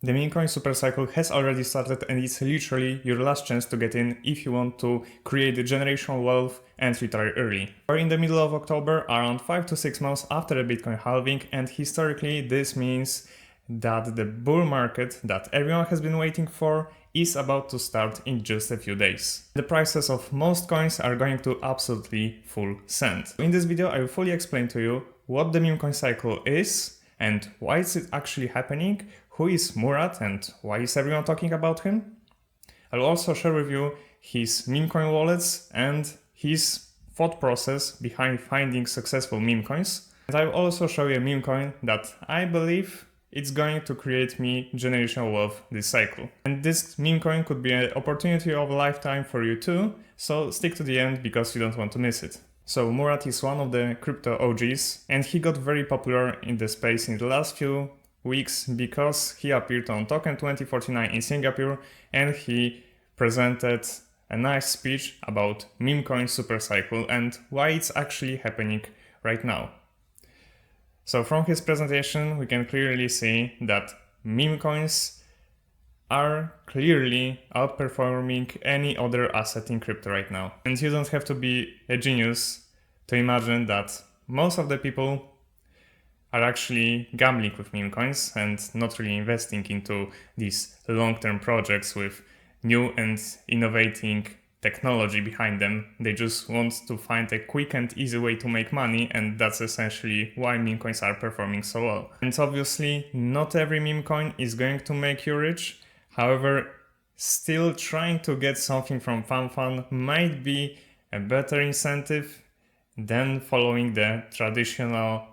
The Memecoin Supercycle has already started and it's literally your last chance to get in if you want to create generational wealth and retire early. We're in the middle of October, around 5 to 6 months after the Bitcoin halving, and historically this means that the bull market that everyone has been waiting for is about to start in just a few days. The prices of most coins are going to absolutely full send. In this video I will fully explain to you what the Memecoin cycle is and why is it actually happening, who is Murad and why is everyone talking about him. I'll also share with you his Memecoin wallets and his thought process behind finding successful meme coins. And I'll also show you a meme coin that I believe it's going to create me generational wealth this cycle. And this meme coin could be an opportunity of a lifetime for you too, so stick to the end because you don't want to miss it. So Murad is one of the crypto OGs and he got very popular in the space in the last few weeks because he appeared on Token 2049 in Singapore and he presented a nice speech about Memecoin Supercycle and why it's actually happening right now. So from his presentation we can clearly see that meme coins are clearly outperforming any other asset in crypto right now. And you don't have to be a genius to imagine that most of the people are actually gambling with meme coins and not really investing into these long-term projects with new and innovating technology behind them. They just want to find a quick and easy way to make money, and that's essentially why meme coins are performing so well. And obviously not every meme coin is going to make you rich. However, still trying to get something from fun might be a better incentive than following the traditional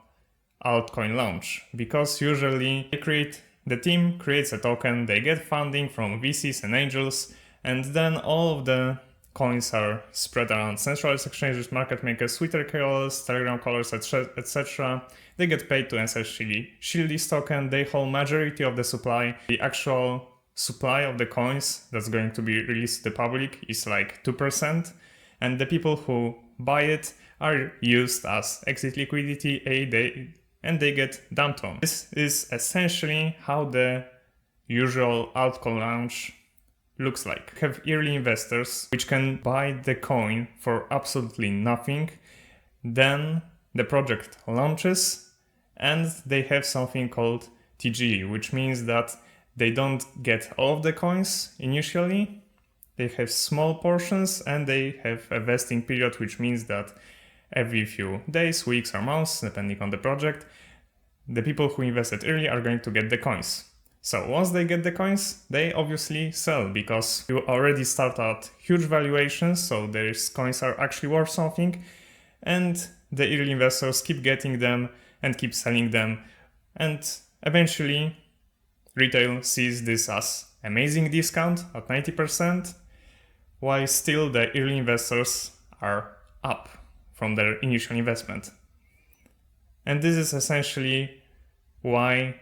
altcoin launch, because usually the team creates a token, they get funding from VCs and angels, and then all of the coins are spread around centralized exchanges, market makers, Twitter KOLs, Telegram callers, etc. They get paid to essentially shield this token. They hold majority of the supply. The actual supply of the coins that's going to be released to the public is like 2%, and the people who buy it are used as exit liquidity, and they get dumped on. This is essentially how the usual altcoin launch looks like. You have early investors which can buy the coin for absolutely nothing. Then the project launches and they have something called TGE, which means that they don't get all of the coins initially. They have small portions and they have a vesting period, which means that every few days, weeks or months, depending on the project, the people who invested early are going to get the coins. So once they get the coins, they obviously sell because you already start at huge valuations, so these coins are actually worth something, and the early investors keep getting them and keep selling them, and eventually retail sees this as amazing discount at 90%, while still the early investors are up from their initial investment. And this is essentially why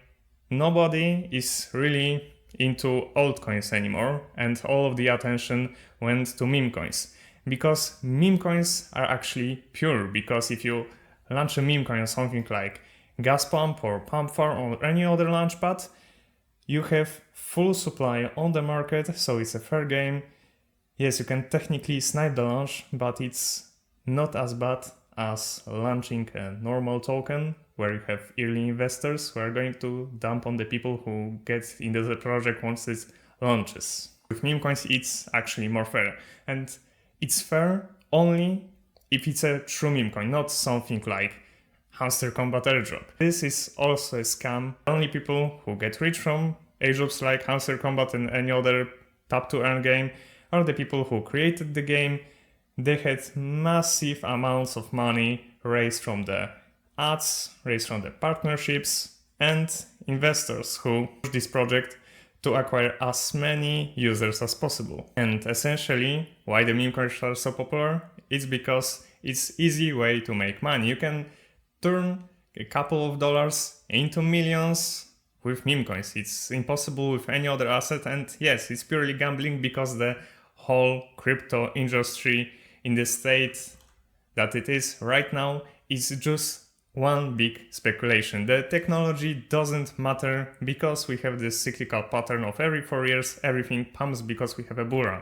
nobody is really into altcoins anymore and all of the attention went to meme coins. Because meme coins are actually pure, because if you launch a meme coin on something like Gas Pump or Pump Farm or any other launchpad, you have full supply on the market, so it's a fair game. Yes, you can technically snipe the launch, but it's not as bad as launching a normal token where you have early investors who are going to dump on the people who get into the project once it launches. With meme coins, it's actually more fair. And it's fair only if it's a true meme coin, not something like Hamster Combat airdrop. This is also a scam. Only people who get rich from airdrops like Hamster Combat and any other tap to earn game are the people who created the game. They had massive amounts of money raised from the ads, raised from the partnerships, and investors who push this project to acquire as many users as possible. And essentially, why the meme coins are so popular? It's because it's easy way to make money. You can turn a couple of dollars into millions with meme coins. It's impossible with any other asset, and yes, it's purely gambling because the whole crypto industry in the state that it is right now is just one big speculation. The technology doesn't matter because we have this cyclical pattern of every 4 years, everything pumps because we have a bull run.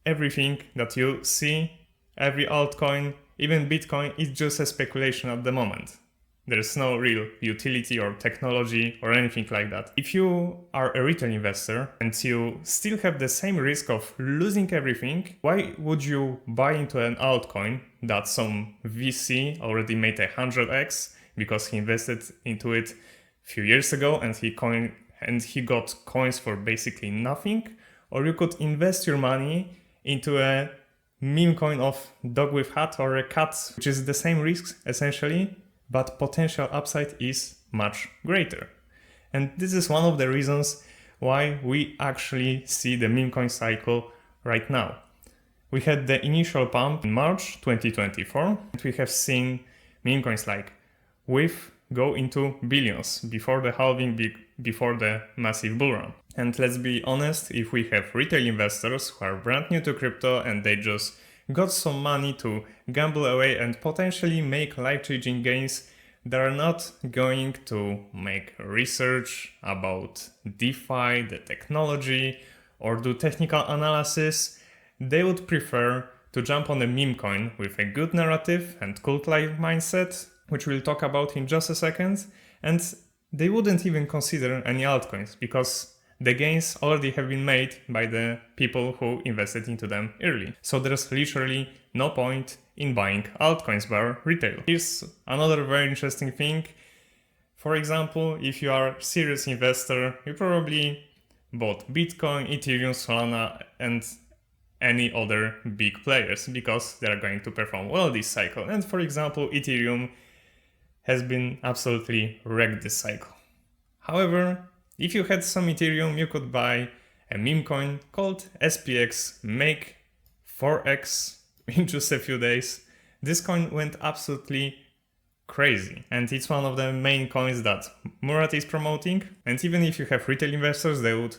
Everything that you see, every altcoin, even Bitcoin, is just a speculation at the moment. There's no real utility or technology or anything like that. If you are a retail investor and you still have the same risk of losing everything, why would you buy into an altcoin that some VC already made 100x because he invested into it a few years ago and he got coins for basically nothing? Or you could invest your money into a meme coin of dog with hat or a cat, which is the same risks essentially, but potential upside is much greater. And this is one of the reasons why we actually see the Memecoin cycle right now. We had the initial pump in March 2024, and we have seen meme coins like WIF go into billions before the halving, before the massive bull run. And let's be honest, if we have retail investors who are brand new to crypto and they just got some money to gamble away and potentially make life-changing gains, they are not going to make research about DeFi, the technology, or do technical analysis. They would prefer to jump on a meme coin with a good narrative and cult-like mindset, which we'll talk about in just a second, and they wouldn't even consider any altcoins because the gains already have been made by the people who invested into them early. So there's literally no point in buying altcoins by retail. Here's another very interesting thing. For example, if you are a serious investor, you probably bought Bitcoin, Ethereum, Solana, and any other big players because they are going to perform well this cycle. And for example, Ethereum has been absolutely wrecked this cycle. However, if you had some Ethereum, you could buy a meme coin called SPX, make 4x in just a few days. This coin went absolutely crazy, and it's one of the main coins that Murad is promoting. And even if you have retail investors, they would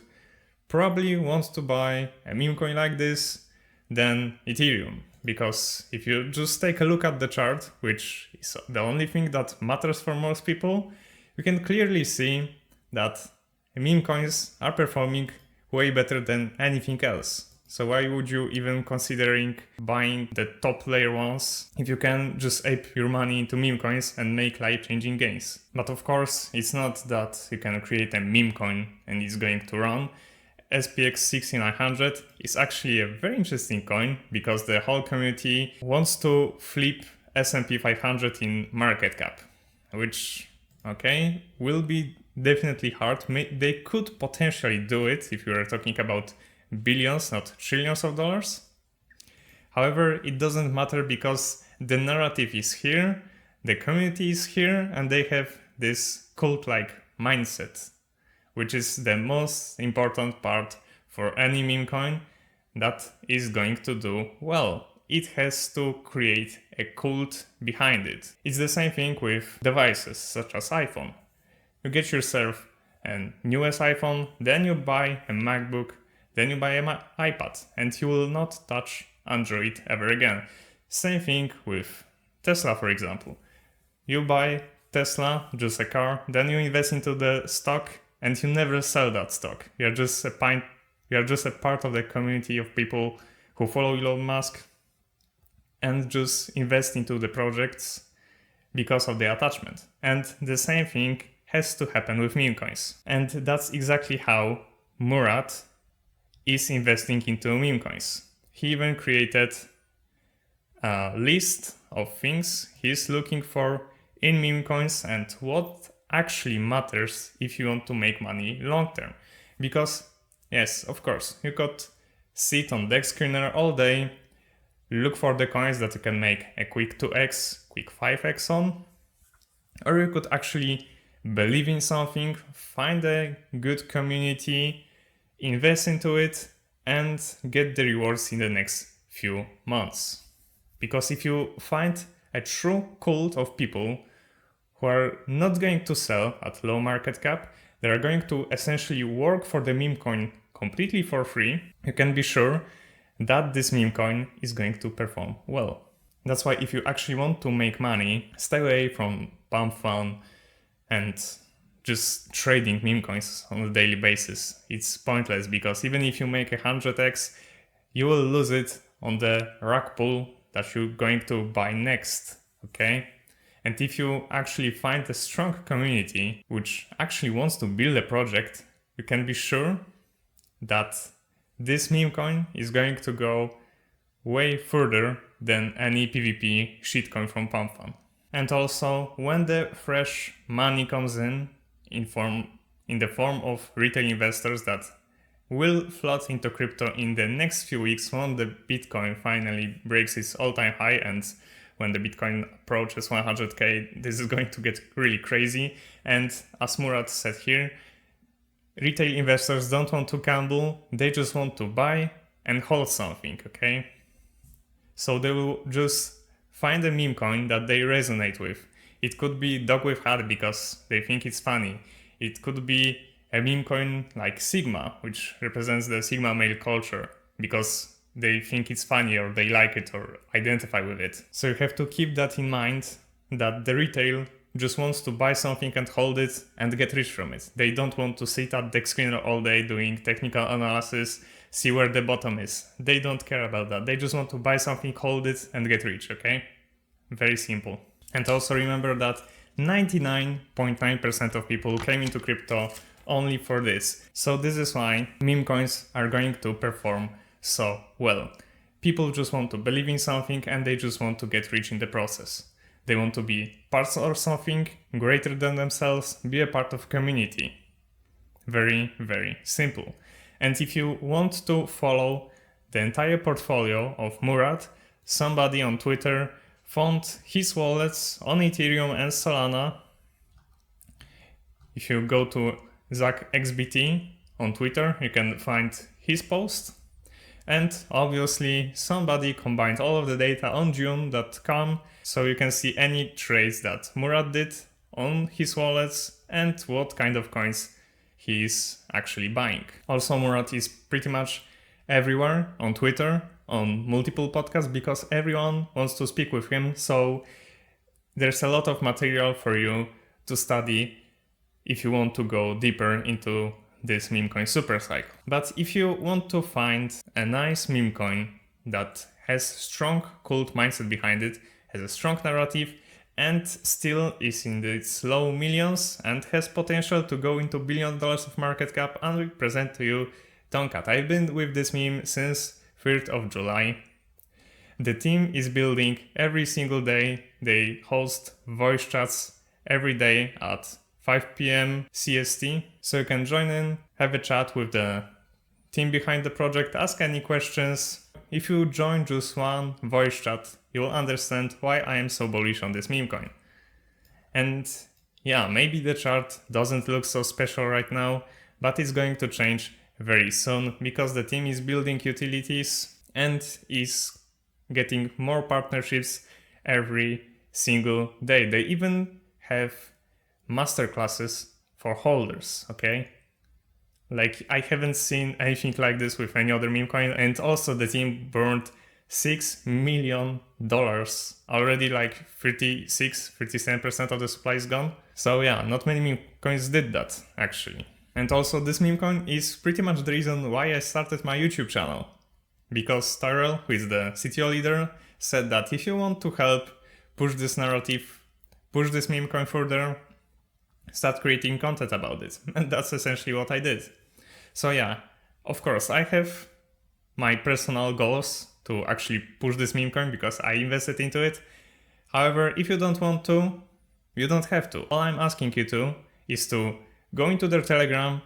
probably want to buy a meme coin like this than Ethereum. Because if you just take a look at the chart, which is the only thing that matters for most people, you can clearly see that meme coins are performing way better than anything else. So why would you even considering buying the top layer ones if you can just ape your money into meme coins and make life-changing gains? But of course, it's not that you can create a meme coin and it's going to run. SPX 6900 is actually a very interesting coin because the whole community wants to flip S&P 500 in market cap, which, okay, will be definitely hard. They could potentially do it if you are talking about billions, not trillions of dollars. However, it doesn't matter because the narrative is here, the community is here, and they have this cult-like mindset, which is the most important part for any meme coin that is going to do well. It has to create a cult behind it. It's the same thing with devices such as iPhone. You get yourself a newest iPhone, then you buy a MacBook, then you buy an iPad, and you will not touch Android ever again. Same thing with Tesla, for example. You buy Tesla, just a car, then you invest into the stock, and you never sell that stock. You're just a part of the community of people who follow Elon Musk and just invest into the projects because of the attachment. And the same thing has to happen with meme coins. And that's exactly how Murad is investing into meme coins. He even created a list of things he's looking for in meme coins and what actually matters if you want to make money long term. Because yes, of course, you could sit on Dex Screener all day, look for the coins that you can make a quick 2x, quick 5x on, or you could actually believe in something, find a good community, invest into it, and get the rewards in the next few months. Because if you find a true cult of people who are not going to sell at low market cap, they are going to essentially work for the meme coin completely for free, you can be sure that this meme coin is going to perform well. That's why if you actually want to make money, stay away from pump fun and just trading meme coins on a daily basis. It's pointless because even if you make 100x, you will lose it on the rug pull that you're going to buy next, okay? And if you actually find a strong community which actually wants to build a project, you can be sure that this meme coin is going to go way further than any PvP shitcoin from Pump Fun. And also, when the fresh money comes in the form of retail investors that will flood into crypto in the next few weeks when the Bitcoin finally breaks its all-time high, and when the Bitcoin approaches 100k, this is going to get really crazy. And as Murad said here, retail investors don't want to gamble, they just want to buy and hold something, okay? So they will just find a meme coin that they resonate with. It could be dog with hat because they think it's funny. It could be a meme coin like Sigma, which represents the Sigma male culture because they think it's funny or they like it or identify with it. So you have to keep that in mind, that the retail just wants to buy something and hold it and get rich from it. They don't want to sit at the screen all day doing technical analysis, see where the bottom is. They don't care about that. They just want to buy something, hold it and get rich, okay? Very simple. And also remember that 99.9% of people came into crypto only for this. So this is why meme coins are going to perform so well. People just want to believe in something and they just want to get rich in the process. They want to be part of something greater than themselves, be a part of a community. Very, very simple. And if you want to follow the entire portfolio of Murad, somebody on Twitter found his wallets on Ethereum and Solana. If you go to ZachXBT on Twitter, you can find his post. And obviously somebody combined all of the data on June.com, so you can see any trades that Murad did on his wallets and what kind of coins he is actually buying. Also, Murad is pretty much everywhere on Twitter, on multiple podcasts, because everyone wants to speak with him, so there's a lot of material for you to study if you want to go deeper into this Memecoin Supercycle. But if you want to find a nice meme coin that has strong cult mindset behind it, has a strong narrative, and still is in its low millions and has potential to go into $1 billion of market cap, and we present to you Tonkat. I've been with this meme since 3rd of July. The team is building every single day. They host voice chats every day at 5 p.m. CST, so you can join in, have a chat with the team behind the project, ask any questions. If you join just one voice chat, you will understand why I am so bullish on this meme coin. And yeah, maybe the chart doesn't look so special right now, but it's going to change very soon because the team is building utilities and is getting more partnerships every single day. They even have masterclasses for holders, okay? Like, I haven't seen anything like this with any other meme coin. And also the team burned $6 million already, like 37% of the supply is gone. So yeah, not many meme coins did that actually. And also this meme coin is pretty much the reason why I started my YouTube channel. Because Tyrell, who is the CTO leader, said that if you want to help push this narrative, push this meme coin further, start creating content about it. And that's essentially what I did. So yeah, of course, I have my personal goals to actually push this meme coin because I invested into it. However, if you don't want to, you don't have to. All I'm asking you to is to go into their Telegram,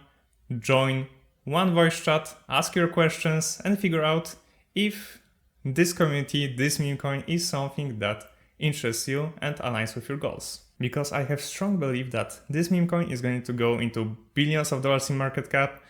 join one voice chat, ask your questions, and figure out if this community, this meme coin is something that interests you and aligns with your goals. Because I have strong belief that this meme coin is going to go into billions of dollars in market cap.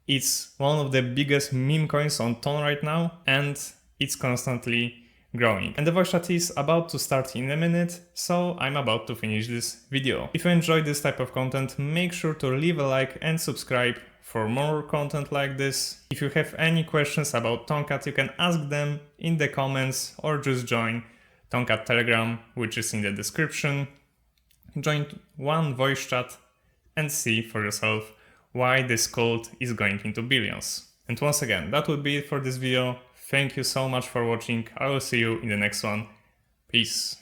It's one of the biggest meme coins on Ton right now, and it's constantly growing. And the voice chat is about to start in a minute, so I'm about to finish this video. If you enjoyed this type of content, make sure to leave a like and subscribe for more content like this. If you have any questions about Tonkat, you can ask them in the comments or just join Tomcat Telegram, which is in the description. Join one voice chat and see for yourself why this cult is going into billions. And once again, that would be it for this video. Thank you so much for watching. I will see you in the next one. Peace.